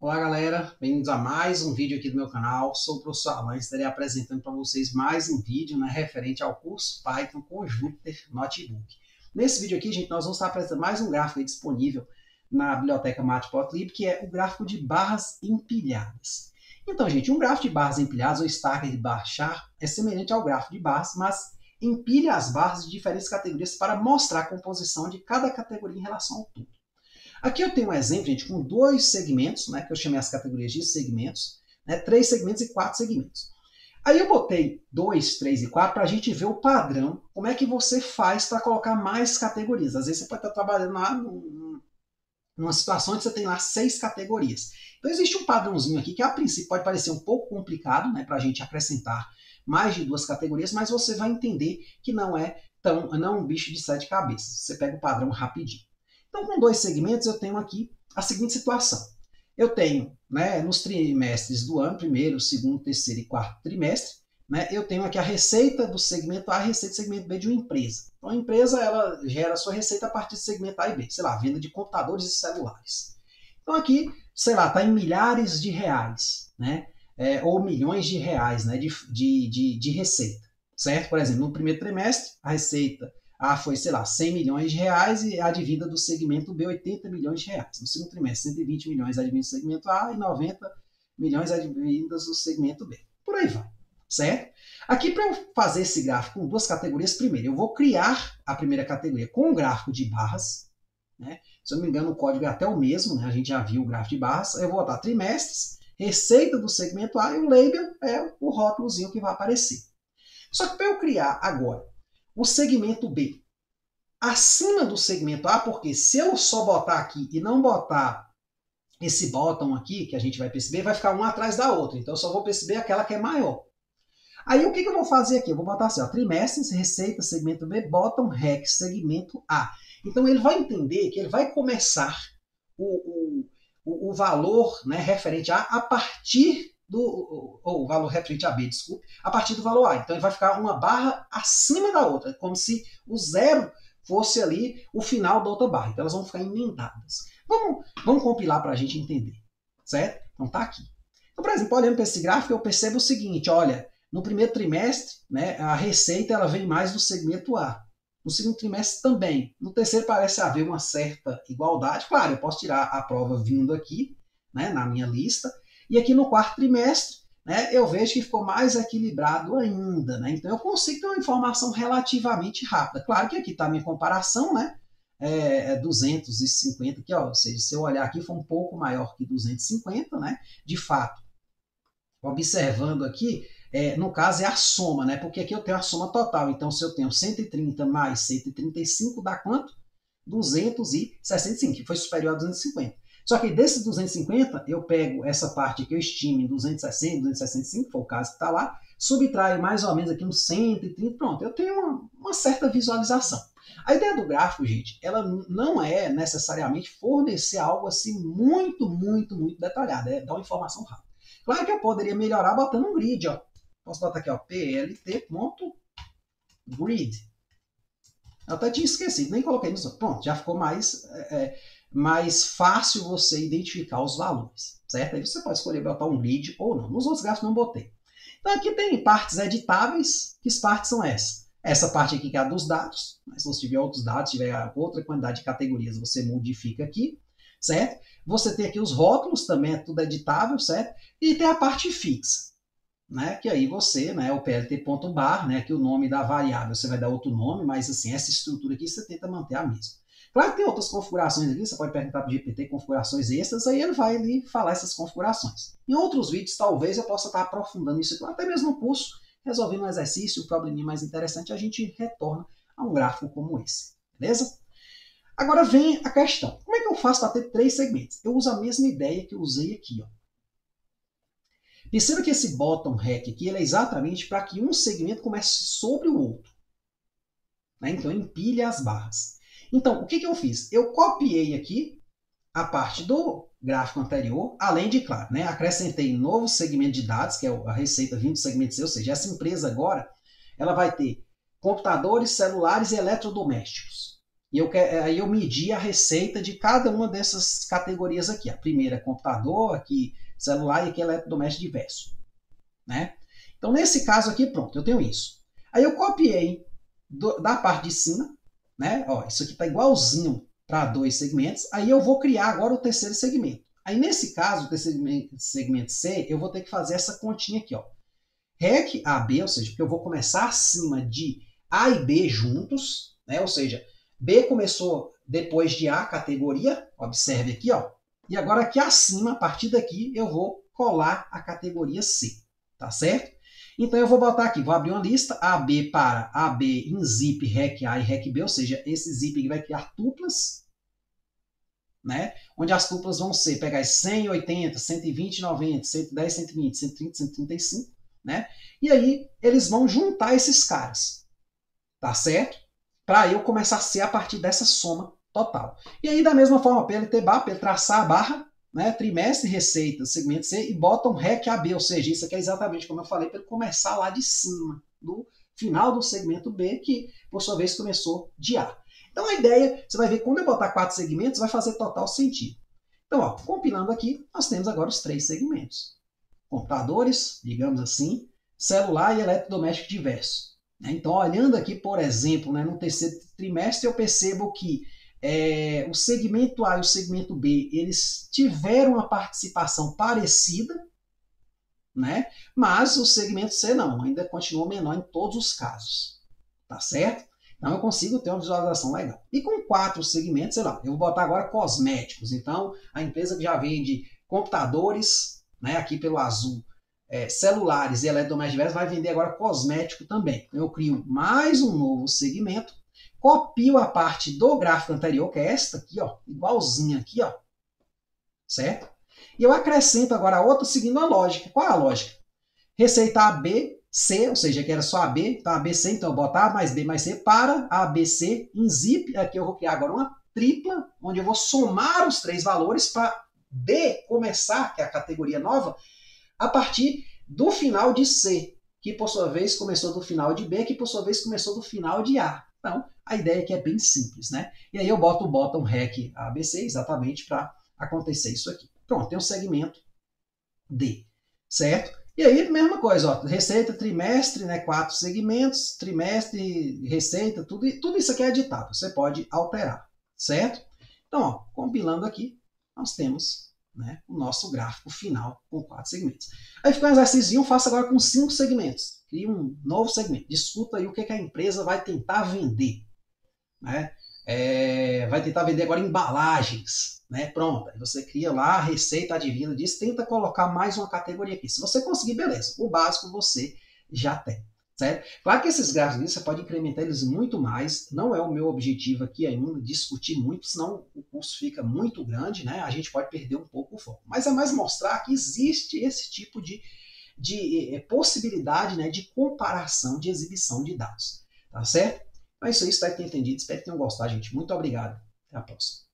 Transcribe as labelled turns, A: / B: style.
A: Olá galera, bem-vindos a mais um vídeo aqui do meu canal. Sou o professor Alan, estarei apresentando para vocês mais um vídeo referente ao curso Python com Jupyter Notebook. Nesse vídeo aqui, gente, nós vamos estar apresentando mais um gráfico disponível na biblioteca Matplotlib, que é o gráfico de barras empilhadas. Então, gente, um gráfico de barras empilhadas, ou stacker de bar chart, é semelhante ao gráfico de barras, mas empilha as barras de diferentes categorias para mostrar a composição de cada categoria em relação ao todo. Aqui eu tenho um exemplo, gente, com dois segmentos, que eu chamei as categorias de segmentos, 3 segmentos e 4 segmentos. Aí eu botei 2, 3 e 4 para a gente ver o padrão, como é que você faz para colocar mais categorias. Às vezes você pode estar trabalhando lá numa situação onde você tem lá 6 categorias. Então existe um padrãozinho aqui que a princípio pode parecer um pouco complicado, para a gente acrescentar mais de 2 categorias, mas você vai entender que não é um bicho de 7 cabeças. Você pega o padrão rapidinho. Então, com 2 segmentos, eu tenho aqui a seguinte situação. Eu tenho, nos trimestres do ano, primeiro, segundo, terceiro e quarto trimestre, eu tenho aqui a receita do segmento A e a receita do segmento B de uma empresa. Então, a empresa ela gera a sua receita a partir do segmento A e B, sei lá, venda de computadores e celulares. Então, aqui, sei lá, está em milhares de reais, ou milhões de reais de receita, certo? Por exemplo, no primeiro trimestre, a receita foi, sei lá, 100 milhões de reais e a dívida do segmento B, 80 milhões de reais. No segundo trimestre, 120 milhões a dívida do segmento A e 90 milhões a dívida do segmento B. Por aí vai, certo? Aqui, para eu fazer esse gráfico com 2 categorias, primeiro, eu vou criar a primeira categoria com um gráfico de barras. Se eu não me engano, o código é até o mesmo, a gente já viu o gráfico de barras. Eu vou botar trimestres, receita do segmento A e o label é o rótulozinho que vai aparecer. Só que para eu criar agora o segmento B acima do segmento A, porque se eu só botar aqui e não botar esse bottom aqui, que a gente vai perceber, vai ficar uma atrás da outra. Então eu só vou perceber aquela que é maior. Aí o que eu vou fazer aqui? Eu vou botar assim, trimestres, receita, segmento B, bottom, rec, segmento A. Então ele vai entender que ele vai começar o valor referente a partir o valor referente a B, desculpe, a partir do valor A. Então ele vai ficar uma barra acima da outra, como se o zero fosse ali o final da outra barra. Então elas vão ficar emendadas. Vamos compilar para a gente entender, certo? Então tá aqui. Então, por exemplo, olhando para esse gráfico, eu percebo o seguinte, olha, no primeiro trimestre, a receita ela vem mais do segmento A. No segundo trimestre também. No terceiro parece haver uma certa igualdade. Claro, eu posso tirar a prova vindo aqui, na minha lista. E aqui no quarto trimestre, eu vejo que ficou mais equilibrado ainda. Então eu consigo ter uma informação relativamente rápida. Claro que aqui está a minha comparação, 250 aqui, ou seja, se eu olhar aqui foi um pouco maior que 250, de fato. Observando aqui, no caso é a soma, porque aqui eu tenho a soma total. Então se eu tenho 130 mais 135 dá quanto? 265, que foi superior a 250. Só que desses 250, eu pego essa parte que eu estimo em 260, 265, foi o caso que está lá, subtraio mais ou menos aqui uns 130, pronto, eu tenho uma certa visualização. A ideia do gráfico, gente, ela não é necessariamente fornecer algo assim muito detalhado, é dar uma informação rápida. Claro que eu poderia melhorar botando um grid, Posso botar aqui, plt.grid. Eu até tinha esquecido, nem coloquei nisso. Pronto, já ficou mais fácil você identificar os valores, certo? Aí você pode escolher botar um grid ou não. Nos outros gráficos não botei. Então aqui tem partes editáveis. Que partes são essas? Essa parte aqui que é a dos dados. Mas se você tiver outros dados, tiver outra quantidade de categorias, você modifica aqui, certo? Você tem aqui os rótulos, também é tudo editável, certo? E tem a parte fixa, que aí você, o plt.bar, que o nome da variável você vai dar outro nome, mas assim, essa estrutura aqui você tenta manter a mesma. Claro que tem outras configurações aqui, você pode perguntar para o GPT configurações extras, aí ele vai ali falar essas configurações. Em outros vídeos, talvez eu possa estar aprofundando isso aqui, até mesmo no curso, resolvendo um exercício, um probleminha mais interessante, a gente retorna a um gráfico como esse, beleza? Agora vem a questão, como é que eu faço para ter 3 segmentos? Eu uso a mesma ideia que eu usei aqui, Perceba que esse bottom rec aqui ele é exatamente para que um segmento comece sobre o outro. Então, empilha as barras. Então, o que eu fiz? Eu copiei aqui a parte do gráfico anterior, além de, claro, acrescentei um novo segmento de dados, que é a receita vindo do segmento C, ou seja, essa empresa agora ela vai ter computadores, celulares e eletrodomésticos, E aí eu medi a receita de cada uma dessas categorias aqui. A primeira é computador, aqui celular e aqui eletrodoméstico diverso, né? Então, nesse caso aqui, pronto, eu tenho isso. Aí eu copiei da parte de cima, né? Ó, isso aqui está igualzinho para 2 segmentos. Aí eu vou criar agora o terceiro segmento. Aí, nesse caso, o terceiro segmento C, eu vou ter que fazer essa continha aqui, ó. REC AB, ou seja, porque eu vou começar acima de A e B juntos, né? Ou seja, B começou depois de A, categoria, observe aqui, ó. E agora aqui acima, a partir daqui, eu vou colar a categoria C, tá certo? Então eu vou botar aqui, vou abrir uma lista, AB para AB em zip, REC A e REC B, ou seja, esse zip aqui vai criar tuplas, né? Onde as tuplas vão ser, pegar 100, 80, 120, 90, 110, 120, 130, 135, né? E aí eles vão juntar esses caras, tá certo? Para eu começar a ser a partir dessa soma total. E aí, da mesma forma, PLT bar, para ele traçar a barra, né, trimestre, receita, segmento C, e botam REC AB, ou seja, isso aqui é exatamente como eu falei, para ele começar lá de cima, do final do segmento B, que por sua vez começou de A. Então a ideia, você vai ver, quando eu botar 4 segmentos, vai fazer total sentido. Então, ó, compilando aqui, nós temos agora os 3 segmentos. Computadores, digamos assim, celular e eletrodoméstico diverso. Então, olhando aqui, por exemplo, né, no terceiro trimestre, eu percebo que o segmento A e o segmento B, eles tiveram uma participação parecida, né? Mas o segmento C não, ainda continuou menor em todos os casos, tá certo? Então eu consigo ter uma visualização legal. E com 4 segmentos, sei lá, eu vou botar agora cosméticos. Então, a empresa que já vende computadores, né, aqui pelo azul, celulares e eletrodomésticos diversos, vai vender agora cosmético também. Então, eu crio mais um novo segmento, copio a parte do gráfico anterior, que é esta aqui, ó, igualzinha aqui, ó, certo? E eu acrescento agora a outra seguindo a lógica. Qual é a lógica? Receita AB, C, ou seja, que era só AB, então ABC, então eu boto A mais B mais C para ABC em zip. Aqui eu vou criar agora uma tripla, onde eu vou somar os 3 valores para B começar, que é a categoria nova, a partir do final de C, que por sua vez começou do final de B, que por sua vez começou do final de A. Então, a ideia aqui é bem simples, né? E aí eu boto o bottom REC ABC exatamente para acontecer isso aqui. Pronto, tem um segmento D, certo? E aí, mesma coisa, ó, receita, trimestre, né, 4 segmentos, trimestre, receita, tudo isso aqui é editável, você pode alterar, certo? Então, ó, compilando aqui, nós temos, né, o nosso gráfico final com 4 segmentos. Aí fica um exercício, faça agora com 5 segmentos. Cria um novo segmento. Discuta aí o que a empresa vai tentar vender, né? Vai tentar vender agora embalagens, né? Pronto, aí você cria lá a receita adivina disso, tenta colocar mais uma categoria aqui. Se você conseguir, beleza. O básico você já tem, certo? Claro que esses gráficos você pode incrementar eles muito mais. Não é o meu objetivo aqui ainda discutir muito, senão o curso fica muito grande, né? A gente pode perder um pouco o foco. Mas é mais mostrar que existe esse tipo de possibilidade, né, de comparação, de exibição de dados, tá certo? Então é isso aí, espero que tenham entendido, espero que tenham gostado, gente. Muito obrigado. Até a próxima.